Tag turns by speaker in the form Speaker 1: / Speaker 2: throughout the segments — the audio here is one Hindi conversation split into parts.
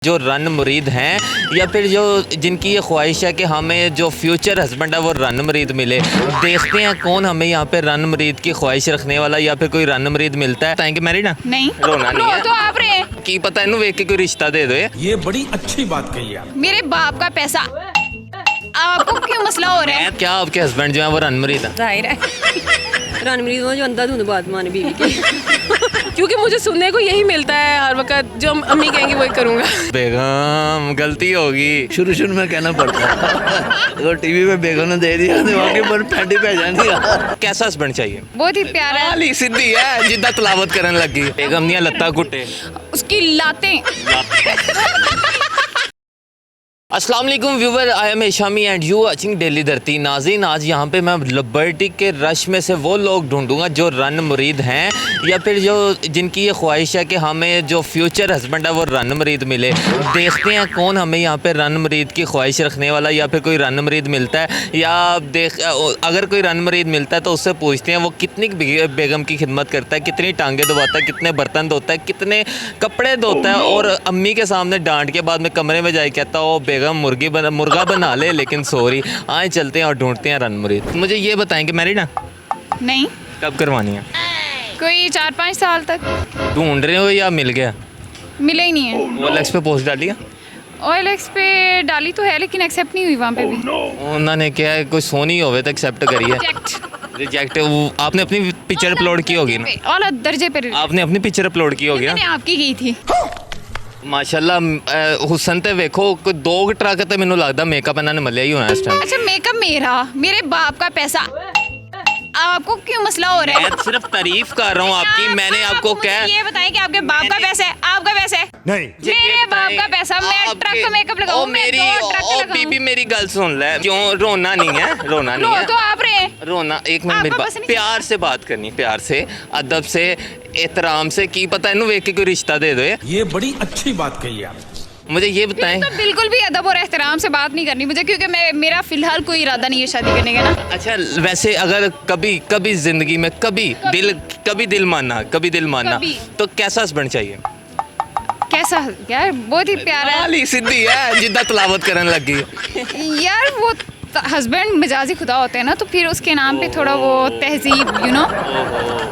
Speaker 1: जो रन मुरीद हैं या फिर जो जिनकी ये ख्वाहिश है कि हमें जो फ्यूचर हस्बैंड है वो रन मुरीद मिले। देखते हैं कौन हमें यहाँ पे रन मुरीद की ख्वाहिश रखने वाला या फिर कोई रन मुरीद मिलता है। बताएंगे मैरिड ना
Speaker 2: नहीं
Speaker 1: रोना नहीं है
Speaker 2: तो आप रहे
Speaker 1: की पता इन्हों वेख के कोई रिश्ता दे दो।
Speaker 3: ये बड़ी अच्छी बात कही आप।
Speaker 2: मेरे बाप का पैसा आपको क्यों मसला हो रहा है?
Speaker 1: क्या आपके हस्बैंड जो है वो रन मुरीद है?
Speaker 4: जाहिर है रणवीर वो जो अंधाधुंध बात माने बीवी की क्योंकि मुझे सुनने को यही मिलता है हर वक्त, जो अम्मी कहेंगी वही करूँगा।
Speaker 1: बेगम गलती होगी।
Speaker 5: शुरू शुरू में कहना पड़ता है अगर टीवी पे बेगम ने दे दिया तो वाकई पर फैंटी पे जानी है।
Speaker 1: कैसा हस्बैंड चाहिए?
Speaker 2: बहुत ही प्यारा है।
Speaker 1: वाली सीधी है जिद्दा तलावत करने लगी। बेगम नहीं लत्ता कुटे
Speaker 2: उसकी लातें।
Speaker 1: अस्सलाम वालेकुम viewer, I am Shami and you watching daily धरती। नाज़रीन, आज यहाँ पे मैं लिबर्टी के रश में से वो लोग ढूंढूंगा जो रन मुरीद हैं या फिर जो जिनकी ये ख्वाहिश है कि हमें जो फ्यूचर हस्बैंड है वो रन मुरीद मिले। देखते हैं कौन हमें यहाँ पे रन मुरीद की ख्वाहिश रखने वाला या फिर कोई रन मुरीद मिलता है। या अगर कोई रन मुरीद मिलता है तो उससे पूछते हैं वो कितनी बेगम की खिदमत करता है, कितनी टांगे दबाता है, कितने बर्तन धोता है, कितने कपड़े धोता है और अम्मी के सामने डांट के बाद में कमरे में जाए कहता है ओ बेगम मुर्गा बना ले लेकिन सॉरी। आए चलते हैं और ढूंढते हैं रन मुरीद। मुझे ये बताएंगे मैरिड ना?
Speaker 2: नहीं,
Speaker 1: कब करवानी है?
Speaker 2: कोई 4-5 साल तक।
Speaker 1: ढूंढ रहे हो या मिल गया?
Speaker 2: मिला ही नहीं है।
Speaker 1: OLX पे पोस्ट डाली है?
Speaker 2: OLX पे डाली तो है लेकिन एक्सेप्ट नहीं हुई वहाँ पे भी।
Speaker 1: उन्होंने क्या है कोई सोनी होवे तो एक्सेप्ट करिए। रिजेक्ट। आपने अपनी पिक्चर अपलोड की होगी ना?
Speaker 2: और दर्जे पे
Speaker 1: आपने अपनी पिक्चर अपलोड की होगी
Speaker 2: मैंने
Speaker 1: ना?
Speaker 2: आपकी की थी।
Speaker 1: माशाल्लाह हुसन ते वेखो कोई 2 ट्रक ते मैनू लगदा मेकअप इन्होंने मलिया ही होना इस टाइम।
Speaker 2: अच्छा मेकअप मेरा, मेरे बाप का पैसा, आपको क्यों मसला हो रहा है?
Speaker 1: मैं सिर्फ तारीफ कर रहा हूँ आपकी। मैंने आपको क्या
Speaker 2: ये बताएं कि आपके बाप का पैसा है, आपका पैसा है?
Speaker 3: नहीं,
Speaker 2: मेरे बाप का पैसा। मैं ट्रक का मेकअप लगाऊं, मैं 2 ट्रक लगाऊं।
Speaker 1: बीबी मेरी गल सुन ले। क्यों रोना नहीं है? रोना नहीं है
Speaker 2: तो आप रहे
Speaker 1: रोना। एक मिनट मेरी
Speaker 2: आपको
Speaker 1: बात,
Speaker 2: पसंद नहीं?
Speaker 1: प्यार से बात करनी, प्यार से अदब से एहतराम से। की पता इन्हों वेख के कोई रिश्ता दे दो।
Speaker 3: ये बड़ी अच्छी बात कही आप।
Speaker 1: मुझे ये बताएं।
Speaker 2: तो बिल्कुल भी अदब और एहतराम से बात नहीं करनी मुझे, क्योंकि मेरा फिलहाल कोई इरादा नहीं है शादी करने का ना।
Speaker 1: अच्छा वैसे अगर कभी जिंदगी में कभी दिल माना
Speaker 2: कभी।
Speaker 1: तो कैसा हस्बैंड चाहिए?
Speaker 2: कैसा यार? बहुत ही प्यारा है
Speaker 1: वाली सीधी है जिद्दा तलावत करने लगी।
Speaker 2: यार। वो हस्बैंड मिजाजी खुदा होते हैं ना, तो फिर उसके नाम पे थोड़ा वो तहजीब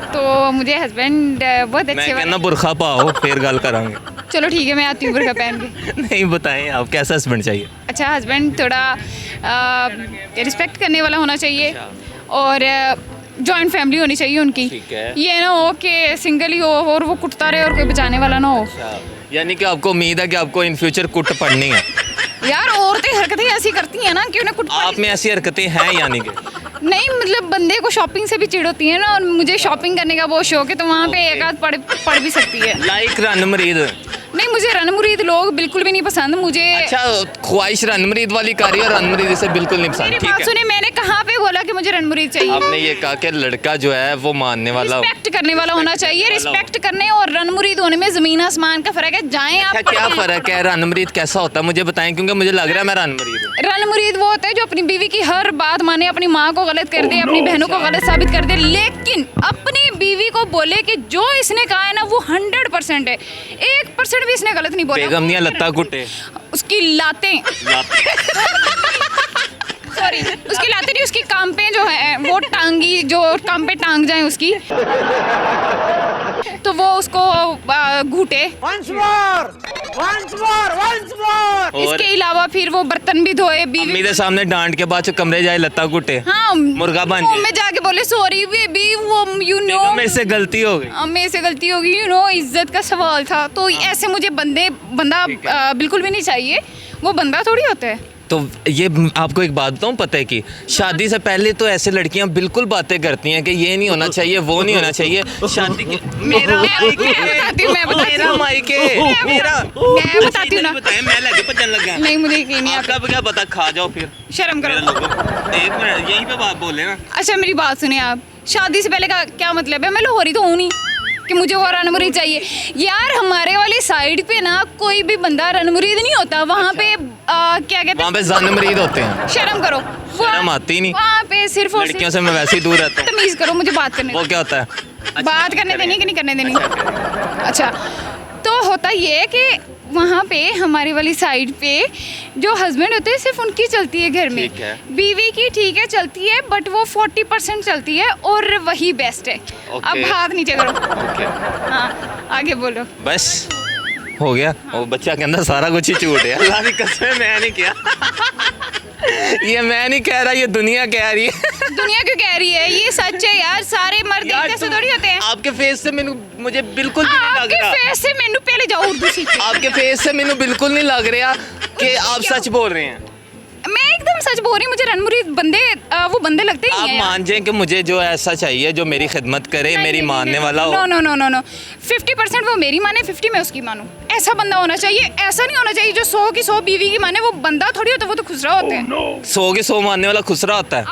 Speaker 2: तो मुझे हस्बैंड बहुत
Speaker 1: मैं
Speaker 2: अच्छे
Speaker 1: कहना बुरखा पाओ फिर गल करांगे।
Speaker 2: चलो ठीक है, मैं आती हूँ बुर्का पहन के।
Speaker 1: नहीं बताएं आप कैसा हस्बैंड चाहिए?
Speaker 2: अच्छा हस्बैंड थोड़ा रिस्पेक्ट करने वाला होना चाहिए और जॉइंट फैमिली होनी चाहिए उनकी।
Speaker 1: ठीक है।
Speaker 2: ये ना हो कि सिंगल ही हो और वो कुटता रहे और कोई बचाने वाला ना हो।
Speaker 1: यानी कि आपको उम्मीद है कि आपको इन फ्यूचर कुट पड़नी है?
Speaker 2: यार औरतें हरकतें ऐसी करती हैं ना कि उन्हें कुट
Speaker 1: आप में ऐसी हरकतें हैं यानी कि?
Speaker 2: नहीं, मतलब बंदे को शॉपिंग से भी चिढ़ होती है ना, और मुझे शॉपिंग करने का बहुत शौक है, तो वहाँ पे एक आध पढ़ भी सकती है।
Speaker 1: लाइक रन मुरीद?
Speaker 2: नहीं, मुझे रन मुरीद लोग बिल्कुल भी नहीं पसंद। मुझे
Speaker 1: अच्छा ख्वाहिश रन मुरीद वाली कारी और रन मुरीद से बिल्कुल नहीं पसंद।
Speaker 2: मेरी
Speaker 1: ठीक
Speaker 2: बात
Speaker 1: है,
Speaker 2: सुने, मैंने कहाँ पे बोला कि मुझे रन मुरीद चाहिए?
Speaker 1: आपने ये कहा कि लड़का जो है वो मानने वाला हो।
Speaker 2: रिस्पेक्ट करने वाला होना चाहिए। रिस्पेक्ट करने और रन मुरीद होने में जमीन आसमान का फर्क है। जाएं आप।
Speaker 1: अच्छा क्या फर्क है? रन मुरीद कैसा होता है मुझे बताएं, क्योंकि मुझे लग रहा है मैं रन मुरीद हूँ।
Speaker 2: रन मुरीद वो होता है जो अपनी बीवी की हर बात माने, अपनी माँ को गलत कर दे, अपनी बहनों को गलत साबित कर दे, लेकिन अपनी बीवी को बोले कि जो इसने कहा है ना वो 100% है, 1% भी इसने गलत नहीं बोला।
Speaker 1: बेगम नहीं लत्ता कुटे
Speaker 2: उसकी लातें सॉरी, उसकी लातें नहीं, उसकी कांपे जो है वो टांगी, जो कांपे टांग जाए उसकी, तो वो उसको घूटे। इसके अलावा फिर वो बर्तन भी धोए, बीवी
Speaker 1: अम्मी के सामने डांट के बाद कमरे जाए लत्ता कुटे।
Speaker 2: हाँ
Speaker 1: मुर्गा बन जाए।
Speaker 2: में जाके बोले सॉरी बेबी, वो
Speaker 1: मेरे से गलती हो गई।
Speaker 2: मेरे से गलती होगी, इज्जत का सवाल था। तो ऐसे मुझे बंदा बिल्कुल भी नहीं चाहिए। वो बंदा थोड़ी होता है।
Speaker 1: तो ये आपको एक बात बताऊं, पता है कि शादी से पहले तो ऐसे लड़कियां बिल्कुल बातें करती हैं कि ये नहीं होना चाहिए, वो नहीं होना चाहिए। शादी के
Speaker 2: मैं बताती हूँ
Speaker 1: मेरा मायके मेरा
Speaker 2: मैं बताती हूँ ना।
Speaker 1: मैं लगे भजन लगा।
Speaker 2: नहीं, मुझे यकीन नहीं आता।
Speaker 1: आपका क्या पता, खा जाओ फिर।
Speaker 2: शर्म करो।
Speaker 1: एक मिनट यहीं पे बात बोले ना।
Speaker 2: अच्छा मेरी बात सुने आप, शादी से पहले का क्या मतलब है? मैं लाहौरी तो हूँ नहीं कि मुझे वो रन मुरीद चाहिए। यार हमारे वाली साइड पे ना कोई भी बंदा रन मुरीद नहीं होता। वहाँ पे क्या कहते
Speaker 1: वहाँ पे जन मुरीद होते हैं।
Speaker 2: शर्म करो।
Speaker 1: शर्म आती नहीं।
Speaker 2: वहाँ पे सिर्फ और
Speaker 1: लड़कियों से मैं वैसे ही दूर रहता हूँ।
Speaker 2: तमीज करो, मुझे बात करने
Speaker 1: वो क्या होता है?
Speaker 2: बात करने देनी कि नहीं करने देनी? अच्छा तो होता ये है कि वहाँ पे हमारे वाली साइड पे जो हस्बैंड होते हैं सिर्फ उनकी चलती है घर में।
Speaker 1: ठीक है।
Speaker 2: बीवी की ठीक है चलती है, बट वो 40% चलती है और वही बेस्ट है। अब हाथ नीचे करो।
Speaker 1: ओके,
Speaker 2: हाँ आगे बोलो।
Speaker 1: बस हो गया। वो बच्चा के अंदर सारा कुछ ही झूठ है। अल्लाह की कसम, मैं नहीं किया। ये मैं नहीं कह रहा, ये दुनिया कह रही है।
Speaker 2: दुनिया क्यों कह रही है? ये सच है यार, सारे मर्द एक जैसे
Speaker 1: तुम-
Speaker 2: थोड़ी होते हैं।
Speaker 1: आपके फेस से मुझे बिल्कुल भी नहीं लग
Speaker 2: आपके
Speaker 1: रहा।
Speaker 2: फेस से मेनू पहले जाओ उर्दू सीखो।
Speaker 1: आपके फेस से मैंने बिल्कुल नहीं लग रहा कि आप सच बोल रहे हैं।
Speaker 2: मैं एकदम सच बोल रही हूँ, मुझे रणमुरीद बंदे वो बंदे लगते ही
Speaker 1: आप
Speaker 2: हैं।
Speaker 1: मान जाएं कि मुझे जो ऐसा चाहिए जो मेरी खिदमत करे, मेरी मानने वाला हो।
Speaker 2: No no no no no 50% वो मेरी माने, 50 मैं उसकी मानूं। ऐसा बंदा होना चाहिए। ऐसा नहीं होना चाहिए जो 100 की 100 बीवी की माने। वो बंदा थोड़ी होता है, वो तो खुसरा होता है।
Speaker 1: 100 के 100 मानने वाला खुसरा होता है।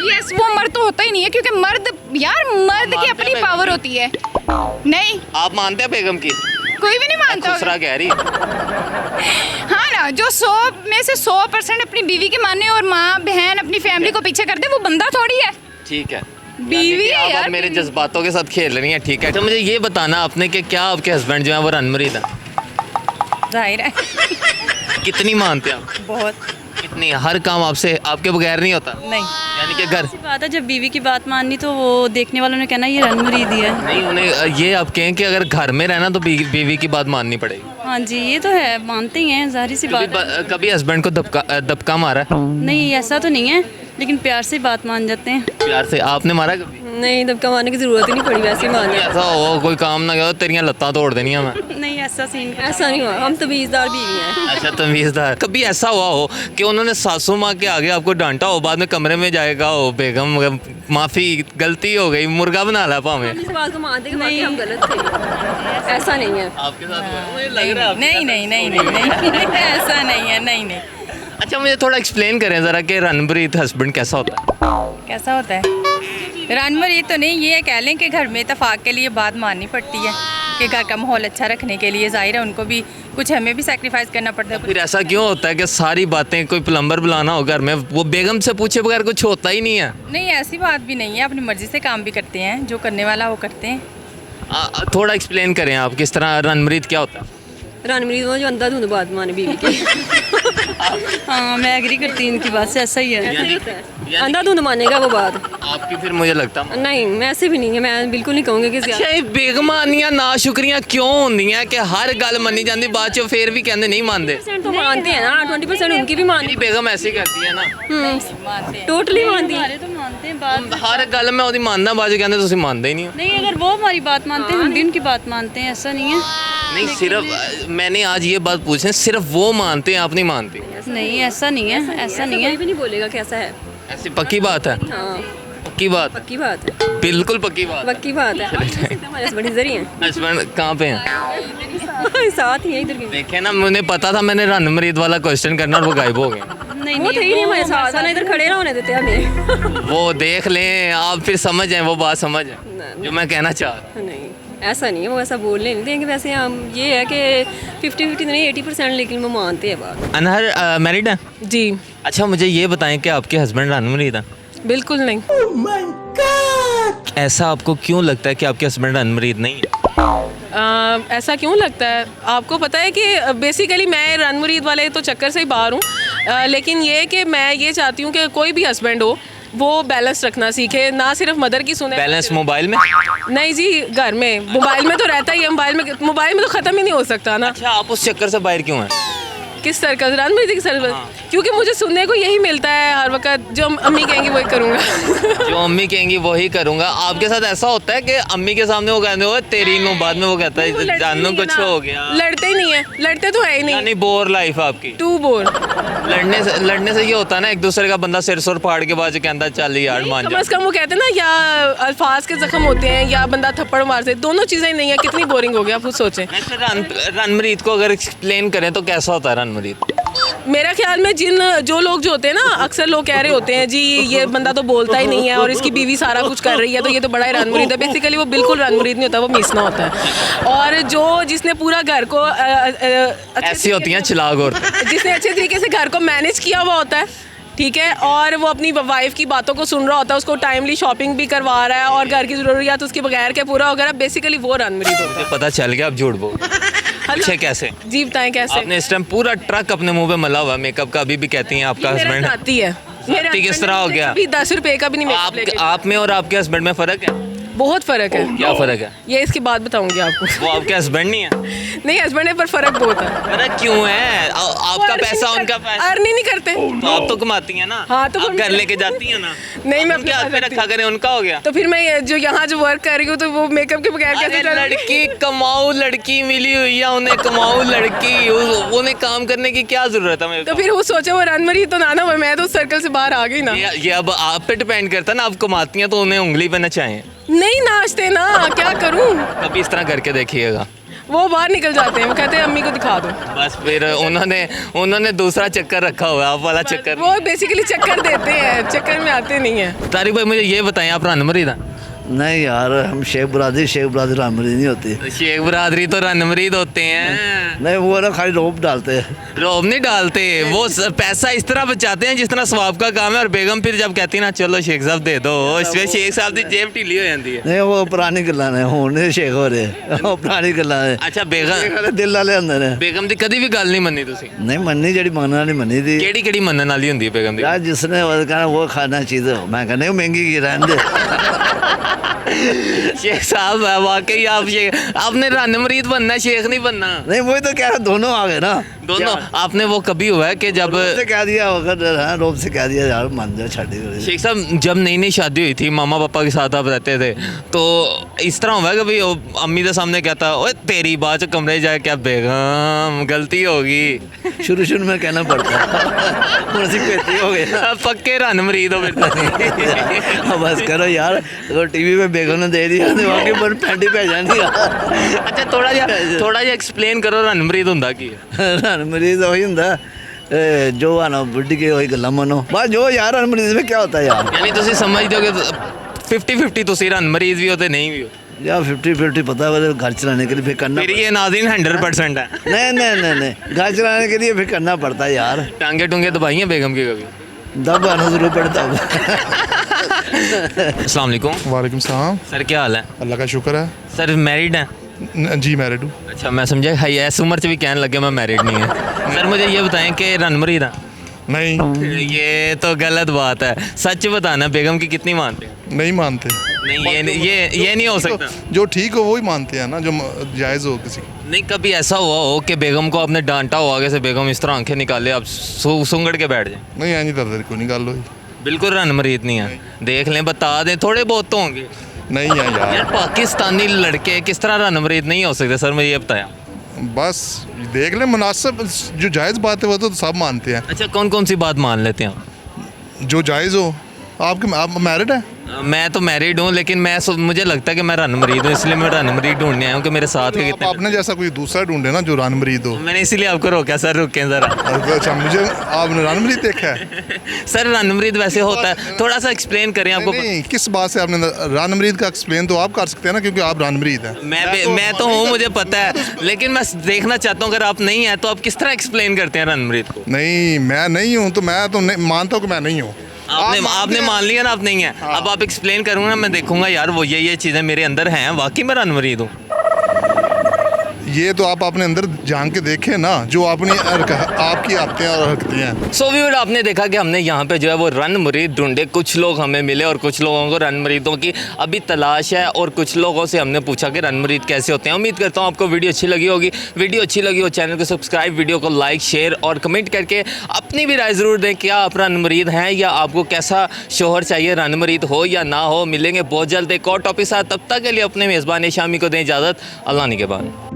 Speaker 2: यस, वो मर्द तो होता ही नहीं है, क्योंकि मर्द यार मर्द की अपनी पावर होती है। नहीं,
Speaker 1: आप मानते हैं बेगम की?
Speaker 2: कोई भी नहीं मानता
Speaker 1: खुसरा
Speaker 2: होगा।
Speaker 1: कह रही है।
Speaker 2: हाँ ना, जो 100 में से 100% अपनी बीवी की माने और माँ बहन अपनी फैमिली को पीछे कर दे, वो बंदा थोड़ी है।
Speaker 1: ठीक है,
Speaker 2: बीवी है
Speaker 1: आप
Speaker 2: यार,
Speaker 1: मेरे
Speaker 2: बीवी।
Speaker 1: जज्बातों के साथ खेल रही हैं। ठीक है, तो मुझे ये बताना आपने कि क्या आपके हस्बैंड जो है वो रणमुरीद है?
Speaker 6: जाहिर है।
Speaker 1: कितनी मानते हैं आप?
Speaker 6: बहुत।
Speaker 1: कितनी? हर काम आपसे आपके बगैर नहीं होता?
Speaker 6: नहीं,
Speaker 1: यानी कि घर
Speaker 6: ऐसी बात है, जब बीवी की बात माननी तो वो देखने वालों ने कहना ये रणमुरीद ही है।
Speaker 1: नहीं, उन्हें ये आप कहें कि अगर घर में रहना तो बीवी की बात माननी पड़ेगी।
Speaker 6: हाँ जी, ये तो है, मानते ही हैं, जाहिर सी बात है।
Speaker 1: कभी हस्बैंड को दबका मारा है?
Speaker 6: नहीं, ऐसा तो नहीं है, लेकिन प्यार से बात मान जाते हैं।
Speaker 1: प्यार से आपने मारा कभी?
Speaker 4: नहीं, दबका मारने की जरूरत ही नहीं पड़ी, वैसे ही मान
Speaker 1: ऐसा हो कोई काम ना करो, तेरियां लत्तां तोड़ देनियां मैं।
Speaker 6: नहीं, ऐसा सीन
Speaker 4: ऐसा नहीं हुआ, हम तमीजदार बीवी हैं।
Speaker 1: अच्छा, तमीज़दार। कभी ऐसा हुआ हो कि उन्होंने सासू माँ के आगे आपको डांटा हो, बाद में कमरे में जाएगा हो, बेगम माफ़ी गलती हो गई, मुर्गा बना ला पावे?
Speaker 4: इस बात को मानते कि वाकई हम गलत थे। ऐसा नहीं है।
Speaker 1: आपके साथ हुआ? मुझे लग रहा है आपके
Speaker 6: नहीं नहीं नहीं नहीं नहीं ऐसा नहीं है, नहीं नहीं।
Speaker 1: साथ। अच्छा, मुझे थोड़ा एक्सप्लेन करें ज़रा कि रणमुरीद हस्बैंड कैसा होता है?
Speaker 6: कैसा होता है? रणमुरीद तो नहीं, ये कह लें कि घर में इत्तेफाक के लिए बात माननी पड़ती है कि घर का माहौल अच्छा रखने के लिए। जाहिर है उनको भी कुछ, हमें भी सेक्रीफाइस करना पड़ता है।
Speaker 1: फिर ऐसा क्यों होता है कि सारी बातें कोई प्लम्बर बुलाना हो घर में, वो बेगम से पूछे बगैर कुछ होता ही नहीं है?
Speaker 6: नहीं, ऐसी बात भी नहीं है, अपनी मर्जी से काम भी करते हैं, जो करने वाला वो करते हैं।
Speaker 1: थोड़ा एक्सप्लेन करें आप, किस तरह रणमुरीद क्या होता है?
Speaker 4: रणवीर वो जो अंधाधुंध बात माने बीवी की।
Speaker 6: हाँ, मैं एग्री करती हूँ इनकी बात से, ऐसा ही है।
Speaker 4: अंधाधुंध मानेगा वो बात।
Speaker 1: आपकी फिर मुझे लगता है
Speaker 4: नहीं, मैं ऐसे भी नहीं है, मैं बिल्कुल नहीं कहूँगी कि
Speaker 1: अच्छा, ये बेगमानियां ना शुक्रियां क्यों होंदियां कि हर गल मन्नी जाती, बाद चो फिर भी कहते नहीं मानते?
Speaker 4: 20% तो मानते हैं ना, 20% उनकी भी मानती
Speaker 1: मेरी बेगम ऐसी करती है ना,
Speaker 6: मानते हैं,
Speaker 4: टोटली मानती है।
Speaker 6: हमारे तो मानते हैं बात।
Speaker 1: हर गल में ओदी मानना, बाद चो कहते तुसीं मानते ही नहीं हो।
Speaker 6: नहीं, अगर वो हमारी बात मानते हैं, हम भी उनकी बात मानते हैं, ऐसा नहीं है।
Speaker 1: नहीं, सिर्फ मैंने आज ये बात पूछी, सिर्फ वो मानते हैं, आप नहीं मानती?
Speaker 6: नहीं, ऐसा नहीं है, ऐसा नहीं है।
Speaker 4: कोई भी नहीं बोलेगा कैसा है।
Speaker 1: ऐसी पक्की बात है?
Speaker 4: हाँ,
Speaker 1: पक्की बात?
Speaker 4: पक्की बात है,
Speaker 1: बिल्कुल पक्की बात।
Speaker 4: पक्की बात है। हमारे हस्बैंड इधर ही हैं।
Speaker 1: हस्बैंड कहाँ पे हैं?
Speaker 4: साथ ही है इधर के।
Speaker 1: देखे ना, मुझे पता था मैंने रणमुरीद वाला क्वेश्चन करना और वो गायब हो गए।
Speaker 6: नहीं
Speaker 4: वो थे ही नहीं हमारे साथ, ना इधर खड़े ना होने देते हमें।
Speaker 1: वो देख लें आप, फिर समझ जाए, वो बात समझ जाए जो मैं कहना चाह रहा।
Speaker 4: नहीं, ऐसा नहीं है, वो ऐसा बोलने नहीं देंगे। वैसे हम ये है कि 50-50 नहीं 80%, लेकिन वो मानते हैं बात।
Speaker 1: अनहर मैरिड है?
Speaker 4: जी
Speaker 1: अच्छा, मुझे ये बताएं कि आपके हस्बैंड रणमुरीद हैं?
Speaker 4: बिल्कुल नहीं।
Speaker 1: ऐसा आपको क्यों लगता है कि आपके हस्बैंड रणमुरीद नहीं है?
Speaker 4: ऐसा क्यों लगता है? आपको पता है कि बेसिकली मैं रणमुरीद वाले तो चक्कर से ही बाहर हूँ, लेकिन ये कि मैं ये चाहती हूँ कि कोई भी हस्बैंड हो वो बैलेंस रखना सीखे, ना सिर्फ मदर की सुने।
Speaker 1: बैलेंस मोबाइल में?
Speaker 4: नहीं जी, घर में। मोबाइल में तो रहता ही है, मोबाइल में तो ख़त्म ही नहीं हो सकता ना।
Speaker 1: अच्छा, आप उस चक्कर से बाहर क्यों हैं?
Speaker 4: किस सर्कल? रणमुरीद की सर्कल? क्योंकि मुझे सुनने को यही मिलता है हर वक्त, जो अम्मी कहेंगी वही करूँगा।
Speaker 1: जो अम्मी कहेंगी वही करूंगा। आपके साथ ऐसा होता है कि अम्मी के सामने वो कहते हो तेरी नो, बाद में वो कहता है जानू कुछ हो गया?
Speaker 4: लड़ते ही नहीं है, लड़ते तो है ही नहीं।
Speaker 1: यानी बोर लाइफ आपकी?
Speaker 4: Too bore.
Speaker 1: लड़ने से ये होता है ना, एक दूसरे का बंदा सिर सुर फाड़ के बाद कहता चल यार मान
Speaker 4: कम
Speaker 1: जा।
Speaker 4: से कम वो कहते हैं ना, या अल्फाज के जख्म होते हैं या बंदा थप्पड़ मार से, दोनों चीज़ें नहीं है। कितनी बोरिंग हो गया, आप खुद सोचें।
Speaker 1: रणमुरीद को अगर एक्सप्लेन करें तो कैसा होता है रणमुरीद?
Speaker 4: मेरा ख्याल में जो लोग जो होते हैं ना, अक्सर लोग कह रहे होते हैं जी ये बंदा तो बोलता ही नहीं है और इसकी बीवी सारा कुछ कर रही है, तो ये तो बड़ा ही रणमुरीद है। बेसिकली वो बिल्कुल रणमुरीद नहीं होता, वो मीसना होता है। और जिसने पूरा घर को
Speaker 1: ऐसी होती हैं चिलाग और
Speaker 4: जिसने अच्छे तरीके से घर को मैनेज किया हुआ होता है, ठीक है, और वो अपनी वाइफ की बातों को सुन रहा होता है, उसको टाइमली शॉपिंग भी करवा रहा है और घर की ज़रूरियात उसके बगैर के पूरा हो गया, बेसिकली वो रणमुरीद होता है।
Speaker 1: पता चल गया, आप झूठ बोल। पूछे कैसे?
Speaker 4: जी बताएं कैसे?
Speaker 1: आपने इस टाइम पूरा ट्रक अपने मुंह पे मला हुआ मेकअप का, अभी भी कहती हैं आपका
Speaker 4: मेरा
Speaker 1: हस्बैंड।
Speaker 4: साथी है। मेरे
Speaker 1: साथी किस
Speaker 4: husband
Speaker 1: तरह हो
Speaker 4: ने
Speaker 1: गया?
Speaker 4: कभी 10 रुपए का भी नहीं मेकअप लेके।
Speaker 1: आप में और आपके हस्बैंड में फ़र्क है?
Speaker 4: बहुत फर्क है।
Speaker 1: क्या फ़र्क है?
Speaker 4: ये इसकी बात बताऊंगी आपको।
Speaker 1: वो आपके हस्बैंड नहीं है?
Speaker 4: नहीं हस्बैंड है पर फर्क बहुत है।
Speaker 1: फर्क क्यों है? आपका पैसा उनका पैसा,
Speaker 4: अर्न ही नहीं करते।
Speaker 1: तो आप तो कमाती हैं ना।
Speaker 4: हाँ, तो
Speaker 1: आप
Speaker 4: फिर
Speaker 1: घर लेके जाती हैं ना।
Speaker 4: नहीं, मैं
Speaker 1: उनके
Speaker 4: अपने
Speaker 1: हाथ पे
Speaker 4: साथ
Speaker 1: रखा करें, उनका हो गया।
Speaker 4: तो फिर मैं जो यहाँ जो वर्क कर रही हूँ तो वो मेकअप के बगैर कैसे
Speaker 1: अरे
Speaker 4: चल
Speaker 1: लड़की कमाऊ लड़की मिली हुई है, उन्हें कमाऊ लड़की, उन्हें काम करने की क्या जरूरत है?
Speaker 4: तो फिर वो सोचे वो रन मरी तो ना हुआ, मैं तो उस सर्कल से बाहर आ गई ना।
Speaker 1: ये अब आप पे डिपेंड करता है ना, आप कमाती हैं तो उन्हें उंगली पे नचाएं।
Speaker 4: नहीं नाचते ना, क्या करूँ?
Speaker 1: कभी इस तरह करके देखिएगा।
Speaker 4: वो बाहर निकल जाते हैं, वो कहते हैं अम्मी को दिखा दो।
Speaker 1: बस फिर उन्होंने दूसरा चक्कर रखा हुआ है, आप वाला चक्कर।
Speaker 4: वो बेसिकली चक्कर देते हैं, चक्कर में आते नहीं है।
Speaker 1: तारिक भाई मुझे ये बताएं, आप रन मरीद हैं?
Speaker 5: नहीं यार, हम शेख बरादरी रामरी नहीं होती।
Speaker 1: शेख बरादरी तो रन मरीद होते हैं।
Speaker 5: नहीं, वो ना खाली रोप डालते हैं।
Speaker 1: रोब नहीं डालते, वो पैसा इस तरह बचाते हैं जिस तरह स्वाब का काम है। और बेगम फिर जब कहती है ना चलो शेख साहब दे दो, इसमें शेख साहब की जेब ढीली हो जाती है।
Speaker 5: नहीं, वो पुरानी गल्लां ने, हुण नहीं शेख हो रहे, वो पुरानी गल्लां ने।
Speaker 1: अच्छा बेगम,
Speaker 5: दिल वाले होंदे ने।
Speaker 1: बेगम दी कदी भी गल नहीं मन्नी तुसी?
Speaker 5: नहीं मन्नी, जेह्ड़ी मनने वाली मन्नी दी।
Speaker 1: केड़ी मनन वाली होंदी है बेगम दी?
Speaker 5: यार जिसने वो कहना वो खाना चीज़ हो, मैं कहना महंगी की रहने दे।
Speaker 1: शेख साहब वाकई आपने रन मरीद बनना है, शेख नहीं बनना।
Speaker 5: नहीं वही तो कह रहा, दोनों आ गए ना
Speaker 1: दोनों। आपने वो कभी हुआ है कि जब
Speaker 5: से कह दिया अगर रोब से कह दिया यार मान जाओ छाड़ी।
Speaker 1: शेख साहब जब नई नई शादी हुई थी, मामा पापा के साथ आप रहते थे, तो इस तरह हुआ है कभी अम्मी के सामने कहता ओए तेरी बात कमरे जाए क्या बेगम गलती होगी?
Speaker 5: शुरू में कहना पड़ता है पेटी हो गया।
Speaker 1: पक्के रन मरीद हो फिर।
Speaker 5: बस करो यार, अगर टीवी पे बेगम ने दे दिया तो वाकई पर पैंटी पै जानी।
Speaker 1: अच्छा थोड़ा जिहा एक्सप्लेन करो रन मरीद हुंदा की है?
Speaker 5: मरीज वही होंगे जो आना बुढ़ी के वही गल्ला मनो बस जो यार मरीज में क्या होता है यार।
Speaker 1: यानी तुसी समझदे हो कि 50-50 तुसी रन मरीज भी हो ते नहीं भी हो?
Speaker 5: यार 50-50 पता है, घर चलाने के लिए फिर करना।
Speaker 1: फिर ये नाज़रीन 100% है।
Speaker 5: नहीं, घर चलाने के लिए फिर करना पड़ता है यार।
Speaker 1: टांगे टूंगे दबाई हैं बेगम की कभी?
Speaker 5: दब आना जरूर पड़ता है।
Speaker 1: अस्सलाम वालेकुम।
Speaker 7: वालेकुम सलाम।
Speaker 1: सर क्या हाल है?
Speaker 7: अल्लाह का शुक्र है।
Speaker 1: सर मैरिड हैं?
Speaker 7: जी मैरिड हूँ।
Speaker 1: अच्छा मैं समझा हाई ऐस उम्र से भी कहने लगे मैं मैरिड नहीं है। सर मुझे ये बताएं कि रन मरीद हैं?
Speaker 7: नहीं
Speaker 1: ये तो गलत बात है, सच बताना बेगम की कितनी मानते हैं?
Speaker 7: नहीं मानते।
Speaker 1: नहीं ये नहीं हो सकता।
Speaker 7: जो ठीक हो वही मानते हैं ना, जो जायज़ हो किसी की।
Speaker 1: नहीं कभी ऐसा हुआ हो कि बेगम को आपने डांटा हो आगे से, बेगम इस तरह आंखें निकाले आप सुंगड़ के बैठ जाए?
Speaker 7: नहीं ऐ नहीं दर्द कोई नहीं गल हुई।
Speaker 1: बिल्कुल रन मरीद नहीं है? देख लें बता दें, थोड़े बहुत तो होंगे।
Speaker 7: नहीं है
Speaker 1: यार
Speaker 7: यार।
Speaker 1: पाकिस्तानी लड़के किस तरह रन मरीद नहीं हो सकते? सर मुझे ये बताया।
Speaker 7: बस देख ले, मुनासिब जो जायज़ बात है वो तो सब मानते हैं।
Speaker 1: अच्छा कौन कौन सी बात मान लेते हैं आप?
Speaker 7: जो जायज़ हो। आप मैरिड है?
Speaker 1: मैं तो मैरिड हूँ, लेकिन मुझे लगता है कि मैं रन मरीद हूँ, इसलिए मैं रन मरीद ढूंढने आया हूँ कि मेरे साथ के
Speaker 7: आप
Speaker 1: कितने।
Speaker 7: अपने जैसा कोई दूसरा ढूंढे ना जो रन मरीद हो।
Speaker 1: मैंने इसीलिए आपको रोका। सर रुकें ज़रा।
Speaker 7: अच्छा मुझे आपने रन मरीद देखा है?
Speaker 1: सर रन मरीद वैसे होता है, थोड़ा सा एक्सप्लेन करें आपको।
Speaker 7: नहीं किस बात से आपने रन मरीद का एक्सप्लेन तो आप कर सकते हैं ना, क्योंकि आप रन मरीद हैं।
Speaker 1: मैं तो हूँ, मुझे पता है, लेकिन मैं देखना चाहता हूँ अगर आप नहीं हैं तो आप किस तरह एक्सप्लेन करते हैं रन मरीद को?
Speaker 7: नहीं मैं नहीं हूँ तो मैं तो मानता हूँ कि मैं नहीं हूँ।
Speaker 1: आपने मान लिया ना आप नहीं है। अब आप एक्सप्लेन करूँगा, मैं देखूंगा यार वो ये चीज़ें मेरे अंदर हैं, वाकई मैं रन मरीद हूँ।
Speaker 7: ये तो आप अपने अंदर जान के देखें ना, जो अपनी आपकी आते हैं और रखते हैं।
Speaker 1: सो व्यूअर आपने देखा कि हमने यहाँ पे जो है वो रन मरीद ढूंढे, कुछ लोग हमें मिले और कुछ लोगों को रन मरीदों की अभी तलाश है, और कुछ लोगों से हमने पूछा कि रन मरीद कैसे होते हैं। उम्मीद करता हूँ आपको वीडियो अच्छी लगी होगी। वीडियो अच्छी लगी हो चैनल को सब्सक्राइब, वीडियो को लाइक शेयर और कमेंट करके अपनी भी राय ज़रूर दें, क्या आप रन मरीद हैं या आपको कैसा शोहर चाहिए, रन मरीद हो या ना हो। मिलेंगे बहुत जल्द एक और टॉपिक साथ, तब तक के लिए अपने मेज़बान शामी को दें इजाज़त। अल्लाह ने के बाद।